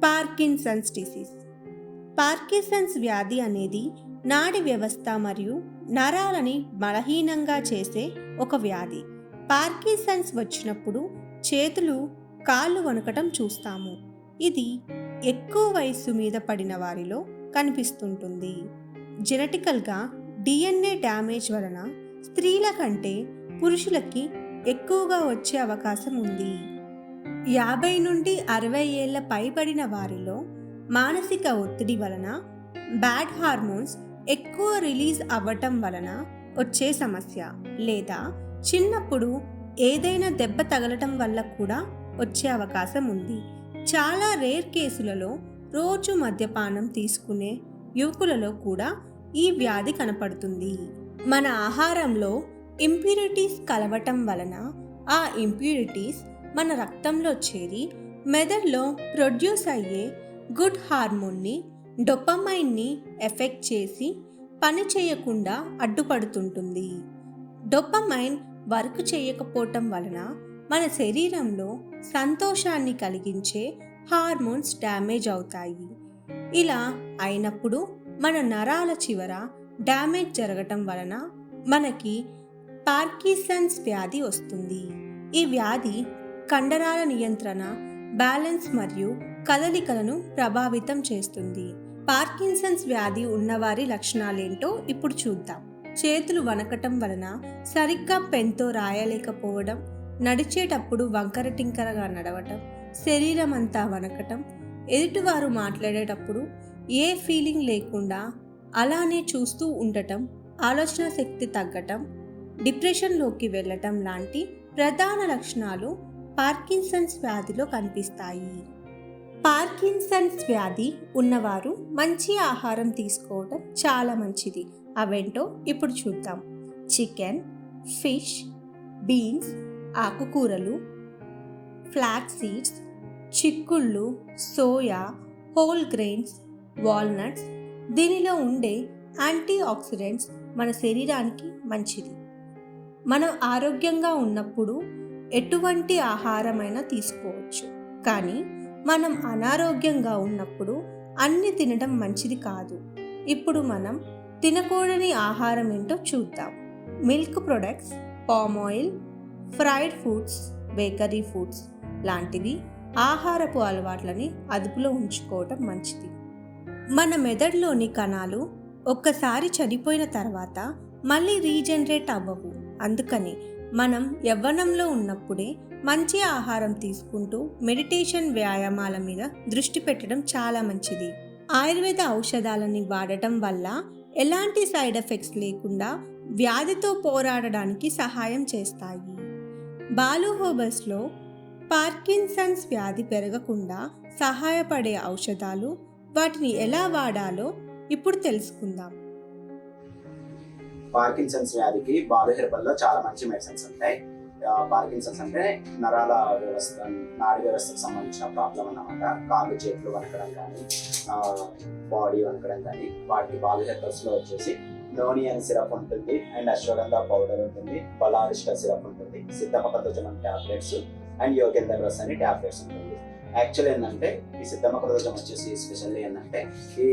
Parkinson's disease. Parkinson's వ్యాధి అనేది నాడి వ్యవస్థ మరియు నరాలని బలహీనంగా చేసే ఒక వ్యాధి. పార్కిన్సన్స్ వచ్చినప్పుడు చేతులు, కాళ్ళు వణకటం చూస్తాము. ఇది ఎక్కువ వయస్సు మీద పడిన వారిలో కనిపిస్తుంటుంది. జెనెటికల్గా డిఎన్ఏ డ్యామేజ్ వలన స్త్రీల కంటే పురుషులకి ఎక్కువగా వచ్చే అవకాశం ఉంది. 50 నుండి 60 ఏళ్ల పైబడిన వారిలో మానసిక ఒత్తిడి వలన, బ్యాడ్ హార్మోన్స్ ఎక్కువ రిలీజ్ అవ్వటం వలన వచ్చే సమస్య, లేదా చిన్నప్పుడు ఏదైనా దెబ్బ తగలటం వల్ల కూడా వచ్చే అవకాశం ఉంది. చాలా రేర్ కేసులలో రోజు మద్యపానం తీసుకునే యువకులలో కూడా ఈ వ్యాధి కనపడుతుంది. మన ఆహారంలో ఇంప్యూరిటీస్ కలవటం వలన ఆ ఇంప్యూరిటీస్ మన రక్తంలో చేరి మెదడులో ప్రొడ్యూస్ అయ్యే గుడ్ హార్మోన్ని, డోపమైన్ని ఎఫెక్ట్ చేసి పని చేయకుండా అడ్డుపడుతుంటుంది. డోపమైన్ వర్క్ చేయకపోవటం వలన మన శరీరంలో సంతోషాన్ని కలిగించే హార్మోన్స్ డ్యామేజ్ అవుతాయి. ఇలా అయినప్పుడు మన నరాల చివర డ్యామేజ్ జరగటం వలన మనకి పార్కిన్సన్స్ వ్యాధి వస్తుంది. ఈ వ్యాధి కండరాల నియంత్రణ, బ్యాలెన్స్ మరియు కదలికలను ప్రభావితం చేస్తుంది. పార్కిన్సన్స్ వ్యాధి ఉన్నవారి లక్షణాలేంటో ఇప్పుడు చూద్దాం. చేతులు వణకటం వలన సరిగ్గా పెన్తో రాయలేకపోవడం, నడిచేటప్పుడు వంకర టింకరగా నడవటం, శరీరం అంతా వణకటం, ఎదుటివారు మాట్లాడేటప్పుడు ఏ ఫీలింగ్ లేకుండా అలానే చూస్తూ ఉండటం, ఆలోచన శక్తి తగ్గటం, డిప్రెషన్లోకి వెళ్ళటం లాంటి ప్రధాన లక్షణాలు పార్కిన్సన్స్ వ్యాధిలో కనిపిస్తాయి. పార్కిన్సన్స్ వ్యాధి ఉన్నవారు మంచి ఆహారం తీసుకోవడం చాలా మంచిది. అవేంటో ఇప్పుడు చూద్దాం. చికెన్, ఫిష్, బీన్స్, ఆకుకూరలు, ఫ్లాక్స్ సీడ్స్, చిక్కుళ్ళు, సోయా, హోల్ గ్రెయిన్స్, వాల్నట్స్. దీనిలో ఉండే యాంటీ ఆక్సిడెంట్స్ మన శరీరానికి మంచిది. మనం ఆరోగ్యంగా ఉన్నప్పుడు ఎటువంటి ఆహారమైనా తీసుకోవచ్చు, కానీ మనం అనారోగ్యంగా ఉన్నప్పుడు అన్ని తినడం మంచిది కాదు. ఇప్పుడు మనం తినకూడని ఆహారం ఏంటో చూద్దాం. Milk products, palm oil, fried foods, bakery foods లాంటివి ఆహారపు అలవాట్లని అదుపులో ఉంచుకోవడం మంచిది. మన మెదడులోని కణాలు ఒక్కసారి చనిపోయిన తర్వాత మళ్ళీ రీజనరేట్ అవ్వవు. అందుకని మనం యవ్వనంలో ఉన్నప్పుడే మంచి ఆహారం తీసుకుంటూ మెడిటేషన్, వ్యాయామాల మీద దృష్టి పెట్టడం చాలా మంచిది. ఆయుర్వేద ఔషధాలని వాడటం వల్ల ఎలాంటి సైడ్ ఎఫెక్ట్స్ లేకుండా వ్యాధితో పోరాడడానికి సహాయం చేస్తాయి. బాలు హెర్బల్స్లో పార్కిన్సన్స్ వ్యాధి పెరగకుండా సహాయపడే ఔషధాలు, వాటిని ఎలా వాడాలో ఇప్పుడు తెలుసుకుందాం. పార్కిన్సన్స్ వ్యాధికి బాలు హెర్బల్లో చాలా మంచి మెడిసిన్స్ ఉంటాయి. పార్కిన్సన్స్ అంటే నరాల వ్యవస్థ, నాడి వ్యవస్థకు సంబంధించిన ప్రాబ్లం అన్నమాట. కాళ్ళు, చేతులు వణకడం కానీ, బాడీ వణకడం కానీ, వాటికి బాలు హెర్బల్స్లో వచ్చేసి నోనియన్ సిరప్ ఉంటుంది, అండ్ అశ్వగంధ పౌడర్ ఉంటుంది, బలారిష్ట సిరప్ ఉంటుంది, సిద్ధమకదోజనం టాబ్లెట్స్ అండ్ యోగేందర్ రస్ అని టాబ్లెట్స్ ఉంటుంది. యాక్చువల్ ఏంటంటే ఈ సిద్ధమకదోజనం వచ్చేసి స్పెషల్లీ ఏంటంటే ఈ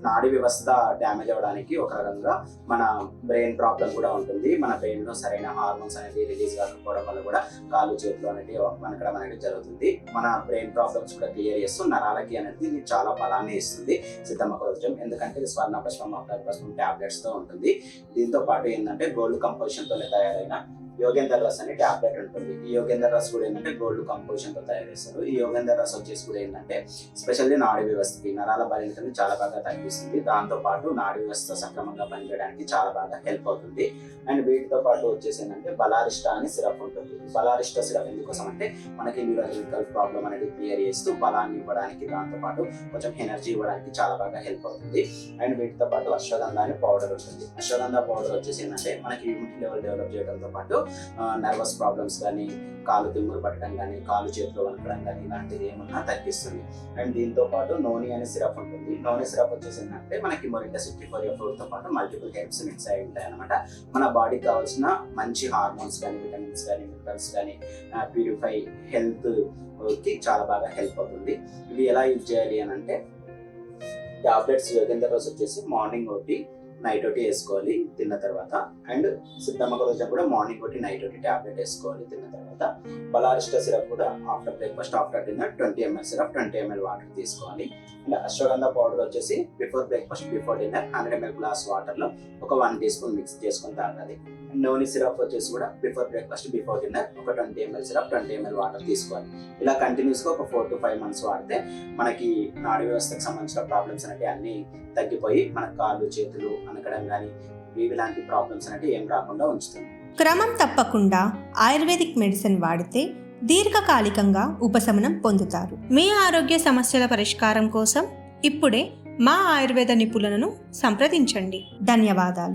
నాడీ వ్యవస్థ డ్యామేజ్ అవ్వడానికి ఒక రకంగా మన బ్రెయిన్ ప్రాబ్లం కూడా ఉంటుంది. మన బ్రెయిన్లో సరైన హార్మోన్స్ అనేది రిలీజ్ కాకపోవడం వల్ల కూడా కాళ్ళు, చేతులు అనేది వణకడం అనేది జరుగుతుంది. మన బ్రెయిన్ ప్రాబ్లమ్స్ కూడా క్లియర్ చేస్తూ నరాలకి అనేది ఇది చాలా బలాన్ని ఇస్తుంది సిద్ధమకదోజనం. ఎందుకంటే ఇది స్వర్ణ పుష్పం, అప్లై పుష్పం టాబ్లెట్స్తో ఉంటుంది. దీంతో పాటు ఏంటంటే గోల్డ్ కంపోజిషన్తోనే తయారైన యోగేందర్ రస్ అనే టాబ్లెట్ ఉంటుంది. ఈ యోగేందర్ రస్ కూడా ఏంటంటే గోల్డ్ కంపోజిషన్తో తయారు చేస్తారు. ఈ యోగేందర్ రస్ వచ్చేసి కూడా ఏంటంటే స్పెషల్లీ నాడీ వ్యవస్థకి, నరాల బలహీనతని చాలా బాగా తగ్గిస్తుంది. దాంతో పాటు నాడీ వ్యవస్థ సక్రమంగా పనిచేయడానికి చాలా బాగా హెల్ప్ అవుతుంది. అండ్ వీటితో పాటు వచ్చేసి ఏంటంటే బలారిష్ట అని సిరప్ ఉంటుంది. బలారిష్ట సిరప్ ఎందుకోసం అంటే మనకి న్యూరలాజికల్ ప్రాబ్లం అనేది క్లియర్ చేస్తూ బలాన్ని ఇవ్వడానికి, దాంతో పాటు కొంచెం ఎనర్జీ ఇవ్వడానికి చాలా బాగా హెల్ప్ అవుతుంది. అండ్ వీటితో పాటు అశ్వగంధ అనే పౌడర్ ఉంటుంది. అశ్వగంధ పౌడర్ వచ్చేసి ఏంటంటే మనకి ఇమ్యూనిటీ లెవెల్ డెవలప్ చేయడంతో పాటు నర్వస్ ప్రాబ్లమ్స్ కానీ, కాలు తిమ్మురు పట్టడం కానీ, కాలు చేతులు వణకడం కానీ ఇలాంటిది ఏమన్నా తగ్గిస్తుంది. అండ్ దీంతో పాటు నోని అనే సిరప్ ఉంటుంది. నోని సిరప్ వచ్చేసి ఏంటంటే మనకి మొరింగా 64 పాటు మల్టిపుల్ హెర్బ్స్ మిక్స్ అయి ఉంటాయి అనమాట. మన బాడీకి కావాల్సిన మంచి హార్మోన్స్ కానీ, విటమిన్స్ కానీ, మినరల్స్ కానీ ప్యూరిఫై హెల్త్ కి చాలా బాగా హెల్ప్ అవుతుంది. ఇవి ఎలా యూజ్ చేయాలి అని అంటే, టాబ్లెట్స్ యోగేంద్ర రోజు వచ్చేసి మార్నింగ్ ఒకటి నైట్ ఒకటి వేసుకోవాలి తిన్న తర్వాత. అండ్ సిద్ధమ్మక రోజు కూడా మార్నింగ్ ఒకటి నైట్ ఒకటి టాబ్లెట్ వేసుకోవాలి తిన్న తర్వాత. బలారిష్ట సిరప్ కూడా after breakfast after dinner 20 ml syrup 20 ml water తీసుకోవాలి. అండ్ అశ్వగంధ పౌడర్ వచ్చేసి before breakfast before dinner 100 ml glass water లో ఒక 1 టీ స్పూన్ మిక్స్ చేసుకొని తాగాలి. అండ్ నోని సిరప్ వచ్చేసి కూడా బిఫోర్ బ్రేక్ఫాస్ట్ బిఫోర్ డిన్నర్ ఒక 20 ml సిరప్ 20 ml వాటర్ తీసుకోవాలి. ఇలా కంటిన్యూస్ గా ఒక 4 to 5 months వాడితే మనకి నాడీ వ్యవస్థకు సంబంధించిన ప్రాబ్లమ్స్ అనేవి అన్ని తగ్గిపోయి మన కాళ్ళు చేతులు అనకడం కానీ ఇలాంటి ప్రాబ్లమ్స్ అనేవి ఏం రాకుండా ఉంచుతుంది. క్రమం తప్పకుండా ఆయుర్వేదిక్ మెడిసిన్ వాడితే దీర్ఘకాలికంగా ఉపశమనం పొందుతారు. మీ ఆరోగ్య సమస్యల పరిష్కారం కోసం ఇప్పుడే మా ఆయుర్వేద నిపుణులను సంప్రదించండి. ధన్యవాదాలు.